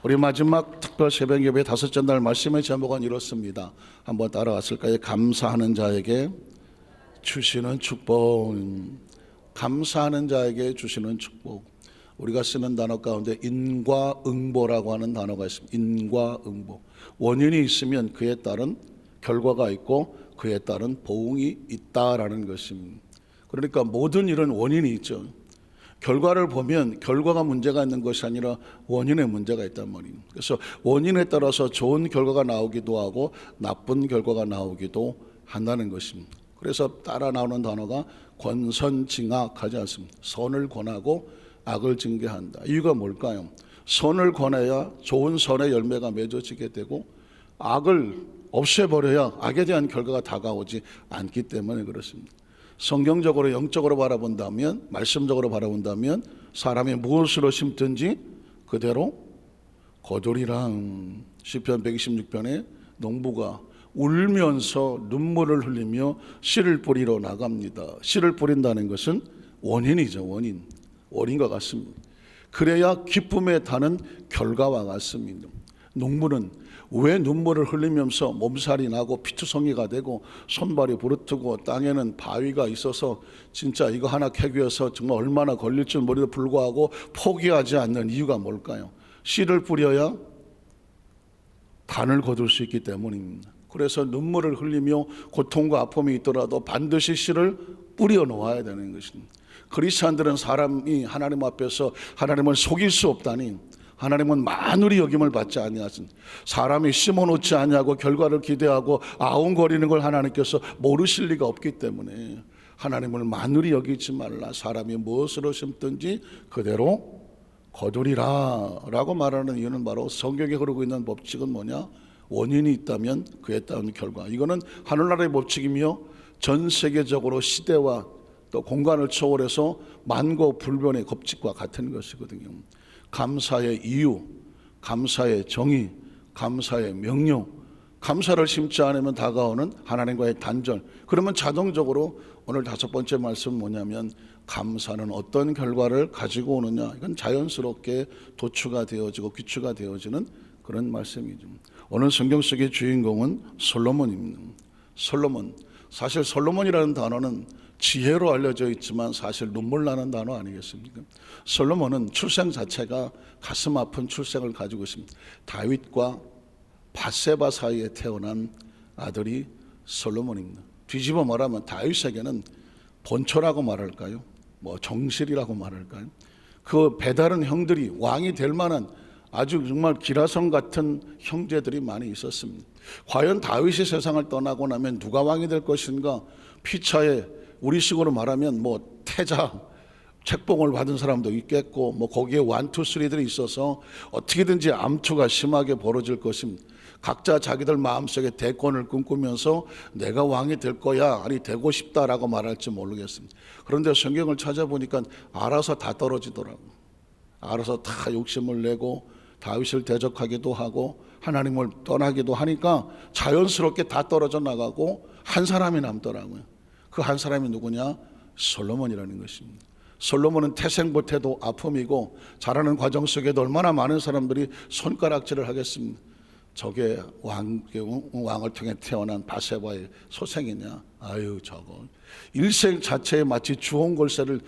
우리 마지막 특별 새벽 예배 다섯째 날 말씀의 제목은 이렇습니다. 한번 따라왔을까요? 감사하는 자에게 주시는 축복. 감사하는 자에게 주시는 축복. 우리가 쓰는 단어 가운데 인과응보라고 하는 단어가 있습니다. 인과응보. 원인이 있으면 그에 따른 결과가 있고 그에 따른 보응이 있다라는 것입니다. 그러니까 모든 일은 원인이 있죠. 결과를 보면 결과가 문제가 있는 것이 아니라 원인에 문제가 있단 말이에요. 그래서 원인에 따라서 좋은 결과가 나오기도 하고 나쁜 결과가 나오기도 한다는 것입니다. 그래서 따라 나오는 단어가 권선징악하지 않습니다. 선을 권하고 악을 징계한다. 이유가 뭘까요? 선을 권해야 좋은 선의 열매가 맺어지게 되고 악을 없애버려야 악에 대한 결과가 다가오지 않기 때문에 그렇습니다. 성경적으로 영적으로 바라본다면, 말씀적으로 바라본다면 사람이 무엇으로 심든지 그대로 거두리라. 시편 126편에 농부가 울면서 눈물을 흘리며 씨를 뿌리러 나갑니다. 씨를 뿌린다는 것은 원인이죠. 원인과 같습니다. 그래야 기쁨에 타는 결과와 같습니다. 농부는 왜 눈물을 흘리면서 몸살이 나고 피투성이가 되고 손발이 부르트고 땅에는 바위가 있어서 진짜 이거 하나 캐기 위해서 정말 얼마나 걸릴 줄 모르도 불구하고 포기하지 않는 이유가 뭘까요? 씨를 뿌려야 단을 거둘 수 있기 때문입니다. 그래서 눈물을 흘리며 고통과 아픔이 있더라도 반드시 씨를 뿌려 놓아야 되는 것입니다. 그리스도인들은 사람이 하나님 앞에서 하나님을 속일 수 없다니 하나님은 만물이 여김을 받지 아니하신 사람이 심어놓지 아니하고 결과를 기대하고 아웅거리는 걸 하나님께서 모르실 리가 없기 때문에 하나님을 만물이 여기지 말라. 사람이 무엇으로 심든지 그대로 거두리라 라고 말하는 이유는 바로 성경에 흐르고 있는 법칙은 뭐냐? 원인이 있다면 그에 따른 결과. 이거는 하늘나라의 법칙이며 전 세계적으로 시대와 또 공간을 초월해서 만고불변의 법칙과 같은 것이거든요. 감사의 이유, 감사의 정의, 감사의 명령, 감사를 심지 않으면 다가오는 하나님과의 단절. 그러면 자동적으로 오늘 다섯 번째 말씀은 뭐냐면 감사는 어떤 결과를 가지고 오느냐. 이건 자연스럽게 도추가 되어지고 귀추가 되어지는 그런 말씀이죠. 오늘 성경 속의 주인공은 솔로몬입니다. 솔로몬. 사실 솔로몬이라는 단어는 지혜로 알려져 있지만 사실 눈물 나는 단어 아니겠습니까? 솔로몬은 출생 자체가 가슴 아픈 출생을 가지고 있습니다. 다윗과 밧세바 사이에 태어난 아들이 솔로몬입니다. 뒤집어 말하면 다윗에게는 본초라고 말할까요? 뭐 정실이라고 말할까요? 그 배다른 형들이 왕이 될 만한 아주 정말 기라성 같은 형제들이 많이 있었습니다. 과연 다윗이 세상을 떠나고 나면 누가 왕이 될 것인가? 피차에 우리식으로 말하면 뭐 태자 책봉을 받은 사람도 있겠고 뭐 거기에 1, 2, 3들이 있어서 어떻게든지 암투가 심하게 벌어질 것입니다. 각자 자기들 마음속에 대권을 꿈꾸면서 내가 왕이 될 거야 아니 되고 싶다라고 말할지 모르겠습니다. 그런데 성경을 찾아보니까 알아서 다 떨어지더라고요. 알아서 다 욕심을 내고 다윗을 대적하기도 하고 하나님을 떠나기도 하니까 자연스럽게 다 떨어져 나가고 한 사람이 남더라고요. 그 한 사람이 누구냐? 솔로몬이라는 것입니다. 솔로몬은 태생부터도 아픔이고 자라는 과정 속에도 얼마나 많은 사람들이 손가락질을 하겠습니다. 저게 왕을 통해 태어난 밧세바의 소생이냐? 아유 저거 일생 자체에 마치 주홍걸쇠를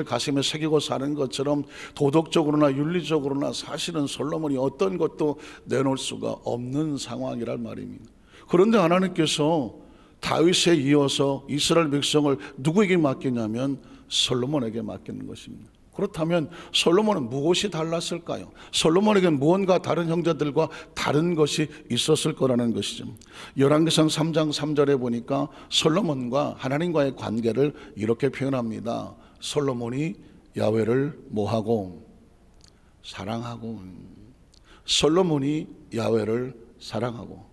가슴에 새기고 사는 것처럼 도덕적으로나 윤리적으로나 사실은 솔로몬이 어떤 것도 내놓을 수가 없는 상황이란 말입니다. 그런데 하나님께서 다윗에 이어서 이스라엘 백성을 누구에게 맡기냐면 솔로몬에게 맡기는 것입니다. 그렇다면 솔로몬은 무엇이 달랐을까요? 솔로몬에게는 무언가 다른 형제들과 다른 것이 있었을 거라는 것이죠. 열왕기상 3장 3절에 보니까 솔로몬과 하나님과의 관계를 이렇게 표현합니다. 솔로몬이 야훼를 뭐하고? 사랑하고. 솔로몬이 야훼를 사랑하고.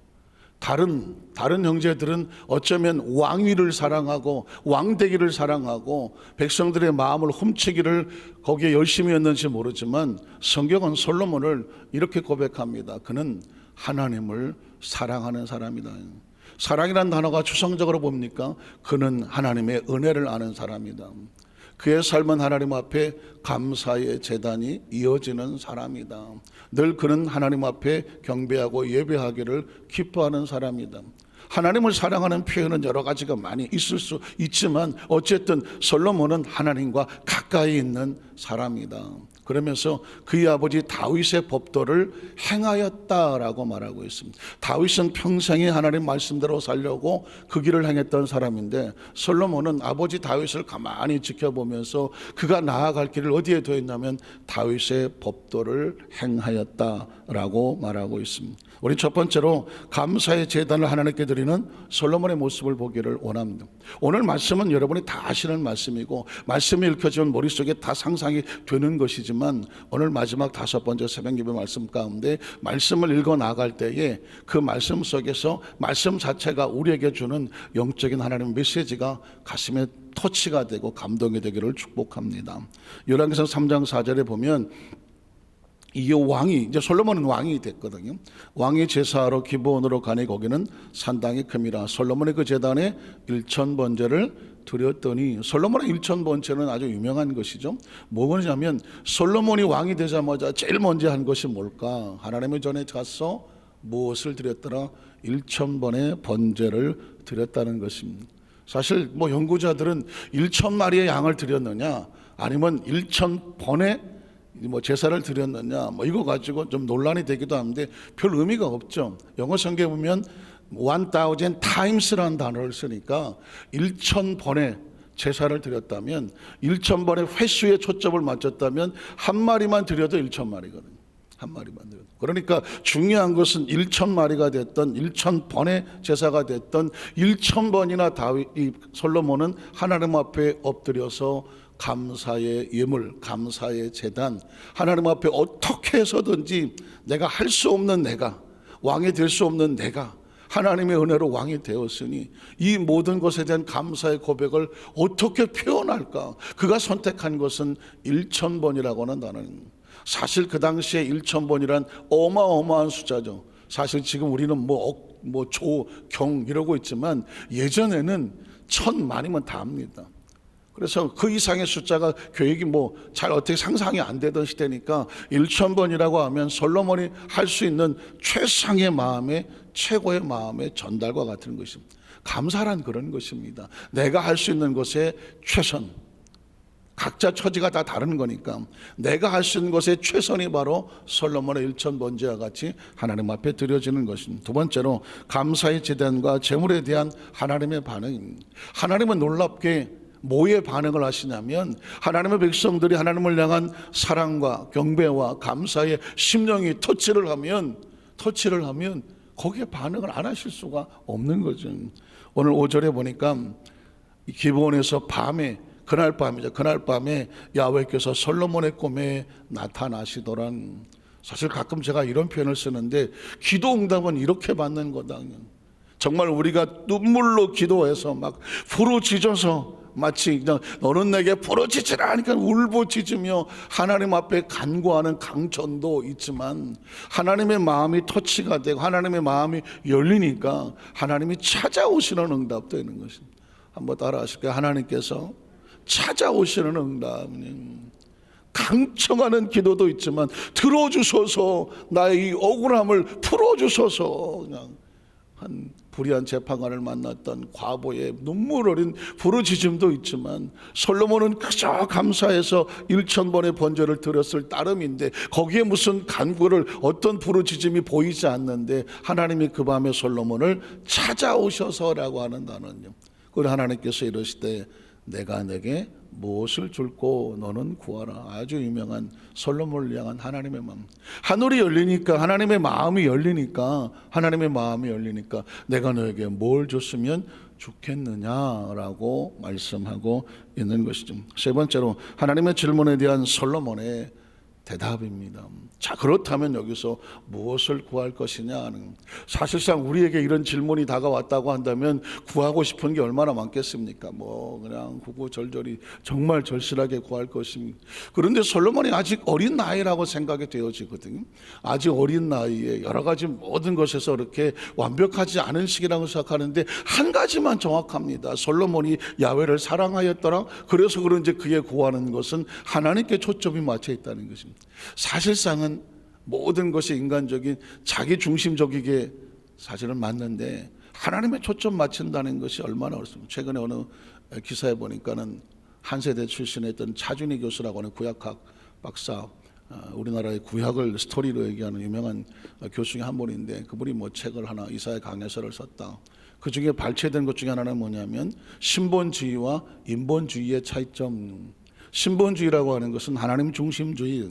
다른 형제들은 어쩌면 왕위를 사랑하고 왕되기를 사랑하고 백성들의 마음을 훔치기를 거기에 열심히 했는지 모르지만 성경은 솔로몬을 이렇게 고백합니다. 그는 하나님을 사랑하는 사람이다. 사랑이라는 단어가 추상적으로 봅니까? 그는 하나님의 은혜를 아는 사람이다. 그의 삶은 하나님 앞에 감사의 제단이 이어지는 사람이다. 늘 그는 하나님 앞에 경배하고 예배하기를 기뻐하는 사람이다. 하나님을 사랑하는 표현은 여러 가지가 많이 있을 수 있지만 어쨌든 솔로몬은 하나님과 가까이 있는 사람이다. 그러면서 그의 아버지 다윗의 법도를 행하였다라고 말하고 있습니다. 다윗은 평생에 하나님 말씀대로 살려고 그 길을 행했던 사람인데 솔로몬은 아버지 다윗을 가만히 지켜보면서 그가 나아갈 길을 어디에 두었냐면 다윗의 법도를 행하였다라고 말하고 있습니다. 우리 첫 번째로 감사의 제단을 하나님께 드리는 솔로몬의 모습을 보기를 원합니다. 오늘 말씀은 여러분이 다 아시는 말씀이고 말씀이 읽혀지면 머릿속에 다 상상이 되는 것이지만 오늘 마지막 다섯 번째 새벽 예배 말씀 가운데 말씀을 읽어 나갈 때에 그 말씀 속에서 말씀 자체가 우리에게 주는 영적인 하나님의 메시지가 가슴에 터치가 되고 감동이 되기를 축복합니다. 열왕기상 3장 4절에 보면 이 왕이 이제 솔로몬은 왕이 됐거든요. 왕이 제사하러 기브온으로 가니 거기는 산당이 큼이라. 솔로몬의 그 제단에 1000번제를 드렸더니 솔로몬의 1000번제는 아주 유명한 것이죠. 뭐냐면 솔로몬이 왕이 되자마자 제일 먼저 한 것이 뭘까? 하나님의 전에 가서 무엇을 드렸더라? 1000번의 번제를 드렸다는 것입니다. 사실 뭐 연구자들은 1000마리의 양을 드렸느냐 아니면 1000번의 뭐 제사를 드렸느냐 뭐 이거 가지고 좀 논란이 되기도 하는데 별 의미가 없죠. 영어 성경에 보면 1000 times라는 단어를 쓰니까 1000번의 제사를 드렸다면 1000번의 횟수에 초점을 맞췄다면 한 마리만 드려도 1000마리거든요. 한 마리만 드려도. 그러니까 중요한 것은 1000마리가 됐던 1000번의 제사가 됐던 1000번이나 이 솔로몬은 하나님 앞에 엎드려서 감사의 예물, 감사의 제단, 하나님 앞에 어떻게 해서든지 내가 할 수 없는 내가, 왕이 될 수 없는 내가 하나님의 은혜로 왕이 되었으니 이 모든 것에 대한 감사의 고백을 어떻게 표현할까? 그가 선택한 것은 1000번이라고 하는 단어입니다. 사실 그 당시에 1000번이란 어마어마한 숫자죠. 사실 지금 우리는 조, 경 이러고 있지만 예전에는 1000만이면 다 합니다. 그래서 그 이상의 숫자가 교육이 잘 어떻게 상상이 안 되던 시대니까 1000번이라고 하면 솔로몬이 할 수 있는 최상의 마음의 최고의 마음의 전달과 같은 것입니다. 감사란 그런 것입니다. 내가 할 수 있는 것에 최선. 각자 처지가 다 다른 거니까 내가 할 수 있는 것의 최선이 바로 솔로몬의 1000번제와 같이 하나님 앞에 드려지는 것입니다. 두 번째로 감사의 제단과 제물에 대한 하나님의 반응입니다. 하나님은 놀랍게 뭐에 반응을 하시냐면 하나님의 백성들이 하나님을 향한 사랑과 경배와 감사의 심령이 터치를 하면 거기에 반응을 안 하실 수가 없는 거죠. 오늘 5절에 보니까 기브온에서 그날 밤에 야훼께서 솔로몬의 꿈에 나타나시더란. 사실 가끔 제가 이런 표현을 쓰는데 기도 응답은 이렇게 받는 거다. 정말 우리가 눈물로 기도해서 막 부르짖어서 마치 그냥 너는 내게 부르짖으라 하니까 울부짖으며 하나님 앞에 간구하는 강전도 있지만 하나님의 마음이 터치가 되고 하나님의 마음이 열리니까 하나님이 찾아오시는 응답도 있는 것입니다. 한번 따라 하실까요? 하나님께서 찾아오시는 응답은 강청하는 기도도 있지만 들어주소서, 나의 이 억울함을 풀어주소서. 그냥 한 불의한 재판관을 만났던 과부의 눈물 어린 부르짖음도 있지만 솔로몬은 그저 감사해서 1000번의 번제를 드렸을 따름인데 거기에 무슨 간구를 어떤 부르짖음이 보이지 않는데 하나님이 그 밤에 솔로몬을 찾아오셔서라고 하는 단어는요. 그리고 하나님께서 이러시되 내가 내게 무엇을 줄고 너는 구하라. 아주 유명한 솔로몬을 향한 하나님의 마음. 하늘이 열리니까 하나님의 마음이 열리니까 내가 너에게 뭘 줬으면 좋겠느냐라고 말씀하고 있는 것이죠. 세 번째로 하나님의 질문에 대한 솔로몬의 대답입니다. 자, 그렇다면 여기서 무엇을 구할 것이냐는, 사실상 우리에게 이런 질문이 다가왔다고 한다면 구하고 싶은 게 얼마나 많겠습니까? 뭐 그냥 구구절절히 정말 절실하게 구할 것입니다. 그런데 솔로몬이 아직 어린 나이라고 생각이 되어지거든요. 아직 어린 나이에 여러 가지 모든 것에서 이렇게 완벽하지 않은 시기라고 생각하는데 한 가지만 정확합니다. 솔로몬이 야훼를 사랑하였더라. 그래서 그런지 그의 구하는 것은 하나님께 초점이 맞춰 있다는 것입니다. 사실상은 모든 것이 인간적인 자기 중심적이게 사실은 맞는데 하나님의 초점 맞춘다는 것이 얼마나 어렵습니까? 최근에 어느 기사에 보니까는 한세대 출신했던 차준희 교수라고 하는 구약학 박사, 우리나라의 구약을 스토리로 얘기하는 유명한 교수 중에 한 분인데, 그분이 뭐 책을 하나, 이사야 강해서를 썼다. 그 중에 발췌된 것 중에 하나는 뭐냐면 신본주의와 인본주의의 차이점. 신본주의라고 하는 것은 하나님 중심주의,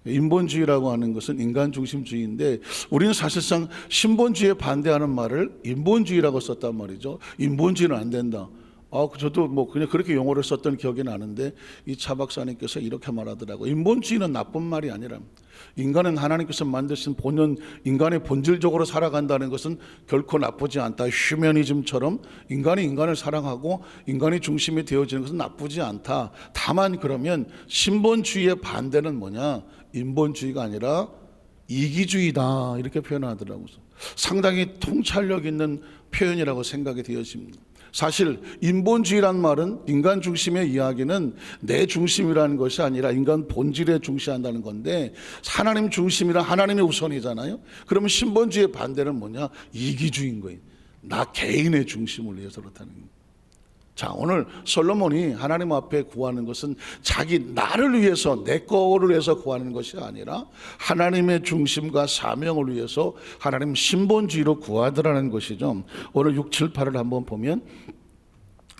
인본주의라고 하는 것은 인간 중심주의인데, 우리는 사실상 신본주의에 반대하는 말을 인본주의라고 썼단 말이죠. 인본주의는 안 된다. 저도 뭐 그냥 그렇게 용어를 썼던 기억이 나는데, 이 차 박사님께서 이렇게 말하더라고. 인본주의는 나쁜 말이 아니라, 인간은 하나님께서 만드신 본연 인간의 본질적으로 살아간다는 것은 결코 나쁘지 않다. 휴머니즘처럼 인간이 인간을 사랑하고 인간이 중심이 되어지는 것은 나쁘지 않다. 다만 그러면 신본주의의 반대는 뭐냐? 인본주의가 아니라 이기주의다, 이렇게 표현하더라고요. 상당히 통찰력 있는 표현이라고 생각이 되어집니다. 사실 인본주의란 말은 인간 중심의 이야기는 내 중심이라는 것이 아니라 인간 본질에 중시한다는 건데, 하나님 중심이라 하나님이 우선이잖아요. 그러면 신본주의의 반대는 뭐냐? 이기주의인 거예요. 나 개인의 중심을 위해서 그렇다는 거예요. 자, 오늘 솔로몬이 하나님 앞에 구하는 것은 자기 나를 위해서, 내 거를 위해서 구하는 것이 아니라 하나님의 중심과 사명을 위해서 하나님 신본주의로 구하더라는 것이죠. 오늘 6, 7, 8을 한번 보면,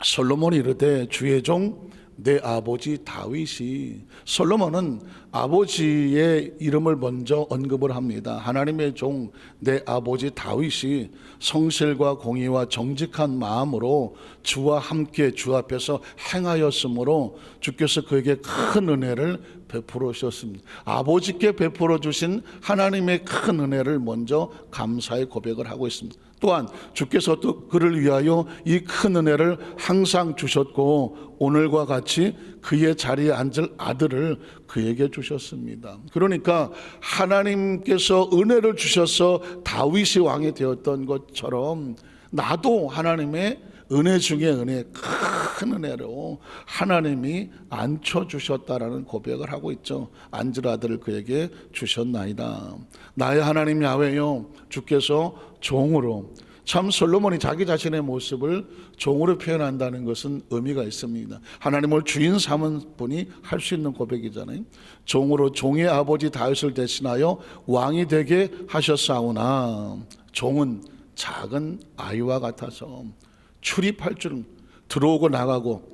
솔로몬이 이르되 주의 종 내 아버지 다윗이, 솔로몬은 아버지의 이름을 먼저 언급을 합니다. 하나님의 종 내 아버지 다윗이 성실과 공의와 정직한 마음으로 주와 함께 주 앞에서 행하였으므로 주께서 그에게 큰 은혜를 베풀어 주셨습니다. 아버지께 베풀어 주신 하나님의 큰 은혜를 먼저 감사의 고백을 하고 있습니다. 또한 주께서 또 그를 위하여 이 큰 은혜를 항상 주셨고 오늘과 같이 그의 자리에 앉을 아들을 그에게 주셨습니다. 그러니까 하나님께서 은혜를 주셔서 다윗이 왕이 되었던 것처럼 나도 하나님의 은혜 중에 은혜, 큰 은혜로 하나님이 앉혀주셨다라는 고백을 하고 있죠. 앉을 아들을 그에게 주셨나이다. 나의 하나님 야훼여, 주께서 종으로, 참 솔로몬이 자기 자신의 모습을 종으로 표현한다는 것은 의미가 있습니다. 하나님을 주인 삼은 분이 할 수 있는 고백이잖아요. 종으로 종의 아버지 다윗을 대신하여 왕이 되게 하셨사오나, 종은 작은 아이와 같아서 출입할 줄은, 들어오고 나가고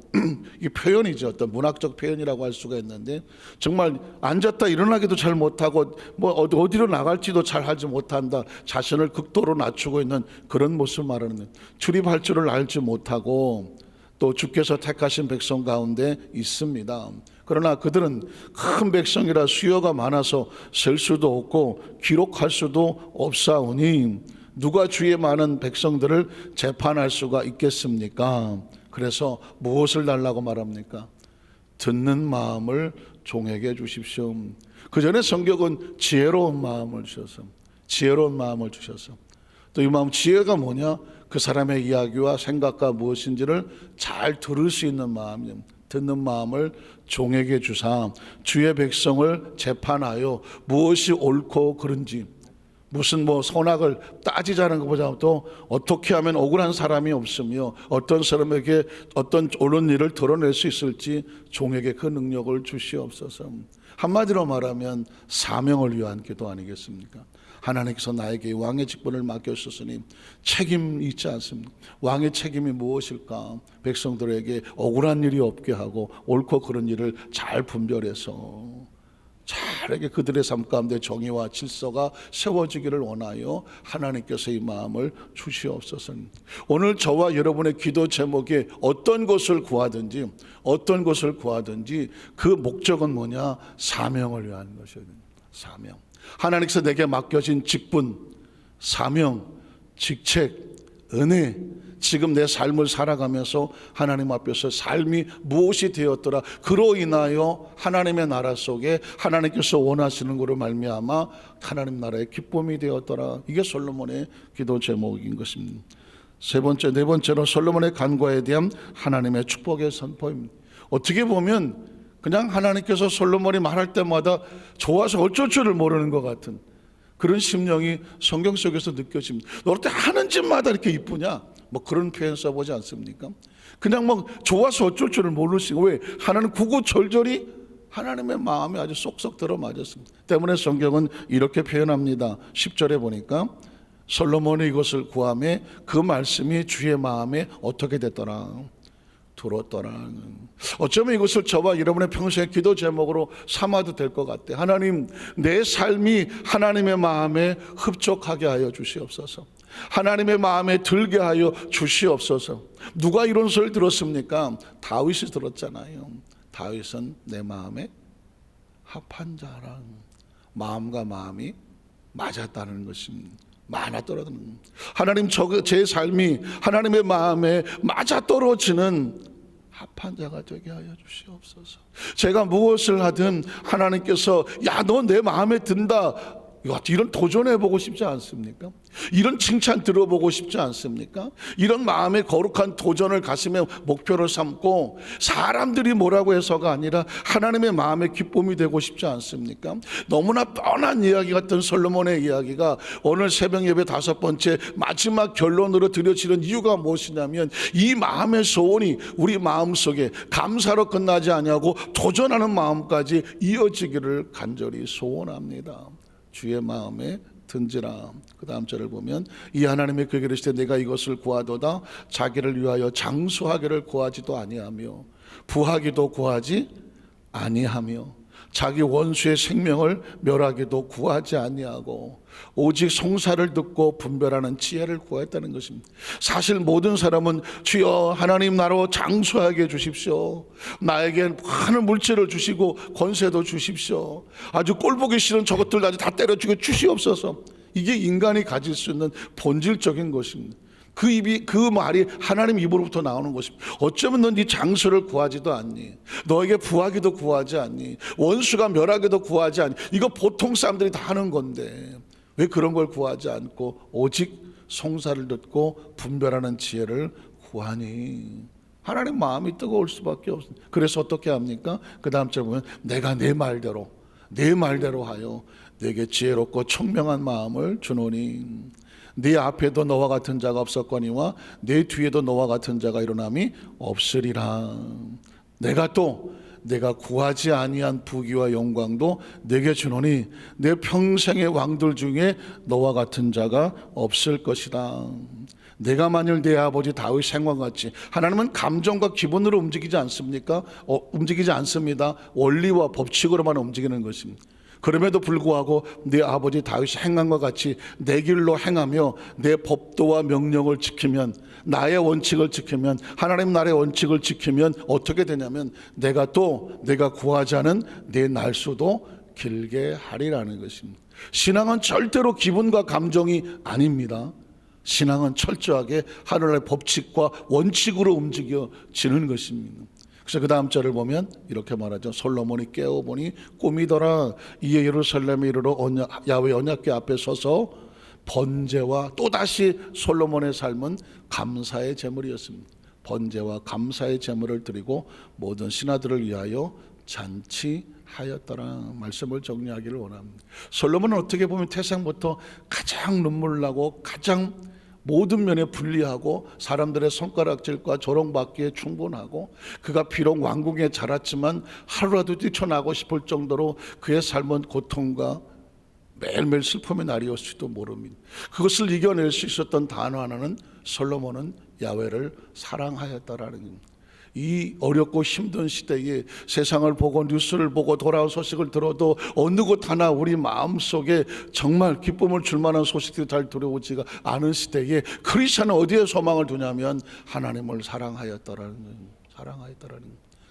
이 표현이죠. 어떤 문학적 표현이라고 할 수가 있는데, 정말 앉았다 일어나기도 잘 못하고 뭐 어디로 나갈지도 잘 하지 못한다, 자신을 극도로 낮추고 있는 그런 모습을 말하는, 출입할 줄을 알지 못하고 또 주께서 택하신 백성 가운데 있습니다. 그러나 그들은 큰 백성이라 수요가 많아서 셀 수도 없고 기록할 수도 없사오니 누가 주의 많은 백성들을 재판할 수가 있겠습니까? 그래서 무엇을 달라고 말합니까? 듣는 마음을 종에게 주십시오. 그 전에 성경은 지혜로운 마음을 주셔서, 지혜로운 마음을 주셔서, 또 이 마음, 지혜가 뭐냐? 그 사람의 이야기와 생각과 무엇인지를 잘 들을 수 있는 마음, 듣는 마음을 종에게 주사 주의 백성을 재판하여 무엇이 옳고 그른지, 무슨 뭐 선악을 따지자는 것보다 또 어떻게 하면 억울한 사람이 없으며 어떤 사람에게 어떤 옳은 일을 드러낼 수 있을지 종에게 그 능력을 주시옵소서. 한마디로 말하면 사명을 위한 기도 아니겠습니까? 하나님께서 나에게 왕의 직분을 맡겨주셨으니 책임이 있지 않습니까? 왕의 책임이 무엇일까? 백성들에게 억울한 일이 없게 하고 옳고 그른 일을 잘 분별해서 잘하게 그들의 삶 가운데 정의와 질서가 세워지기를 원하여 하나님께서 이 마음을 주시옵소서. 오늘 저와 여러분의 기도 제목에 어떤 것을 구하든지 그 목적은 뭐냐? 사명을 위한 것이에요. 사명. 하나님께서 내게 맡겨진 직분, 사명, 직책, 은혜, 지금 내 삶을 살아가면서 하나님 앞에서 삶이 무엇이 되었더라, 그로 인하여 하나님의 나라 속에 하나님께서 원하시는 것으로 말미암아 하나님 나라의 기쁨이 되었더라. 이게 솔로몬의 기도 제목인 것입니다. 네 번째로 솔로몬의 간과에 대한 하나님의 축복의 선포입니다. 어떻게 보면 그냥 하나님께서 솔로몬이 말할 때마다 좋아서 어쩔 줄을 모르는 것 같은 그런 심령이 성경 속에서 느껴집니다. 너 어떻게 하는 짓마다 이렇게 이쁘냐? 뭐 그런 표현 써보지 않습니까? 그냥 막 좋아서 어쩔 줄을 모르시고, 왜? 하나는 구구절절히 하나님의 마음에 아주 쏙쏙 들어맞았습니다. 때문에 성경은 이렇게 표현합니다. 10절에 보니까 솔로몬이 이것을 구하매 그 말씀이 주의 마음에 어떻게 됐더라? 들었더라. 어쩌면 이것을 저와 여러분의 평소의 기도 제목으로 삼아도 될 것 같아. 하나님, 내 삶이 하나님의 마음에 흡족하게 하여 주시옵소서. 하나님의 마음에 들게 하여 주시옵소서. 누가 이런 소리를 들었습니까? 다윗이 들었잖아요. 다윗은 내 마음에 합한 자랑, 마음과 마음이 맞았다는 것입니다. 맞아떨어지는, 하나님, 제 삶이 하나님의 마음에 맞아떨어지는 합한 자가 되게 하여 주시옵소서. 제가 무엇을 하든 하나님께서 야, 너 내 마음에 든다, 이런 도전해보고 싶지 않습니까? 이런 칭찬 들어보고 싶지 않습니까? 이런 마음의 거룩한 도전을 가슴에 목표로 삼고 사람들이 뭐라고 해서가 아니라 하나님의 마음의 기쁨이 되고 싶지 않습니까? 너무나 뻔한 이야기 같은 솔로몬의 이야기가 오늘 새벽 예배 5번째 마지막 결론으로 드려지는 이유가 무엇이냐면, 이 마음의 소원이 우리 마음속에 감사로 끝나지 아니하고 도전하는 마음까지 이어지기를 간절히 소원합니다. 주의 마음에 든지라. 그 다음 절을 보면, 이 하나님의 그에게 이르시되 내가 이것을 구하도다 자기를 위하여 장수하기를 구하지도 아니하며 부하기도 구하지 아니하며 자기 원수의 생명을 멸하기도 구하지 아니하고 오직 송사를 듣고 분별하는 지혜를 구했다는 것입니다. 사실 모든 사람은 주여 하나님 나로 장수하게 해주십시오, 나에게 많은 물질을 주시고 권세도 주십시오, 아주 꼴보기 싫은 저것들 아주 다 때려주고 주시옵소서, 이게 인간이 가질 수 있는 본질적인 것입니다. 그 말이 하나님 입으로부터 나오는 것입니다. 어쩌면 넌 네 장수를 구하지도 않니, 너에게 부하기도 구하지 않니, 원수가 멸하기도 구하지 않니. 이거 보통 사람들이 다 하는 건데 왜 그런 걸 구하지 않고 오직 송사를 듣고 분별하는 지혜를 구하니? 하나님 마음이 뜨거울 수밖에 없습니다. 그래서 어떻게 합니까? 그 다음 절 보면 내가 내 말대로 하여 내게 지혜롭고 총명한 마음을 주노니 네 앞에도 너와 같은 자가 없었거니와 네 뒤에도 너와 같은 자가 일어남이 없으리라. 내가 구하지 아니한 부귀와 영광도 내게 주노니 내 평생의 왕들 중에 너와 같은 자가 없을 것이다. 내가 만일 내 아버지 다윗 생각같이, 하나님은 감정과 기분으로 움직이지 않습니까? 움직이지 않습니다. 원리와 법칙으로만 움직이는 것입니다. 그럼에도 불구하고 내 아버지 다윗이 행함과 같이 내 길로 행하며 내 법도와 명령을 지키면, 나의 원칙을 지키면, 하나님 나라의 원칙을 지키면 어떻게 되냐면 내가 구하지 않은 내 날수도 길게 하리라는 것입니다. 신앙은 절대로 기분과 감정이 아닙니다. 신앙은 철저하게 하늘의 법칙과 원칙으로 움직여지는 것입니다. 그래서 그 다음 절을 보면 이렇게 말하죠. 솔로몬이 깨어보니 꿈이더라. 이에 예루살렘에 이르러 야훼 언약궤 앞에 서서 번제와, 또다시 솔로몬의 삶은 감사의 제물이었습니다. 번제와 감사의 제물을 드리고 모든 신하들을 위하여 잔치하였더라. 말씀을 정리하기를 원합니다. 솔로몬은 어떻게 보면 태생부터 가장 눈물 나고 가장 모든 면에 불리하고 사람들의 손가락질과 조롱받기에 충분하고, 그가 비록 왕궁에 자랐지만 하루라도 뛰쳐나고 싶을 정도로 그의 삶은 고통과 매일매일 슬픔의 날이었을지도 모릅니다. 그것을 이겨낼 수 있었던 단어 하나는 솔로몬은 야훼를 사랑하였다라는 겁니다. 이 어렵고 힘든 시대에 세상을 보고 뉴스를 보고 돌아온 소식을 들어도 어느 곳 하나 우리 마음속에 정말 기쁨을 줄 만한 소식들이 잘 들어오지가 않은 시대에 크리스천은 어디에 소망을 두냐면 하나님을 사랑하였더라는 거예요.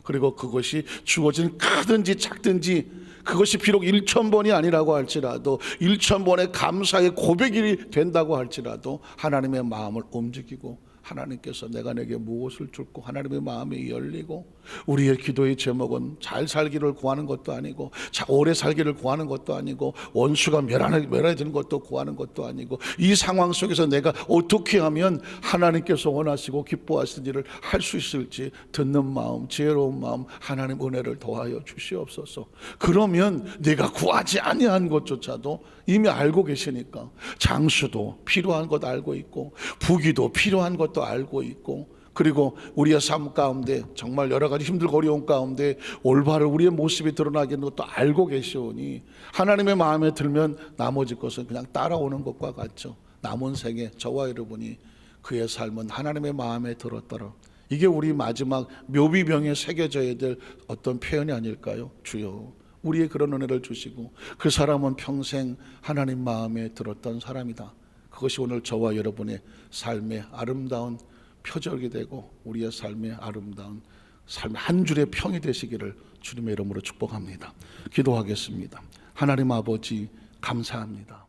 그리고 그것이 주어진 크든지 작든지, 그것이 비록 1,000번이 아니라고 할지라도 1,000번의 감사의 고백이 된다고 할지라도 하나님의 마음을 움직이고, 하나님께서 내가 내게 무엇을 줄고 하나님의 마음이 열리고, 우리의 기도의 제목은 잘 살기를 구하는 것도 아니고 오래 살기를 구하는 것도 아니고 원수가 멸해지는 것도 구하는 것도 아니고, 이 상황 속에서 내가 어떻게 하면 하나님께서 원하시고 기뻐하시는 일을 할 수 있을지 듣는 마음, 지혜로운 마음, 하나님 은혜를 더하여 주시옵소서. 그러면 내가 구하지 아니한 것조차도 이미 알고 계시니까, 장수도 필요한 것 알고 있고 부귀도 필요한 것도 알고 있고, 그리고 우리의 삶 가운데 정말 여러 가지 힘들고 어려운 가운데 올바른 우리의 모습이 드러나게 하는 것도 알고 계시오니, 하나님의 마음에 들면 나머지 것은 그냥 따라오는 것과 같죠. 남은 생에 저와 여러분이 그의 삶은 하나님의 마음에 들었더라. 이게 우리 마지막 묘비병에 새겨져야 될 어떤 표현이 아닐까요? 주여 우리의 그런 은혜를 주시고, 그 사람은 평생 하나님 마음에 들었던 사람이다. 그것이 오늘 저와 여러분의 삶의 아름다운 표적이 되고 우리의 삶의 아름다운 삶의 한 줄의 평이 되시기를 주님의 이름으로 축복합니다. 기도하겠습니다. 하나님 아버지 감사합니다.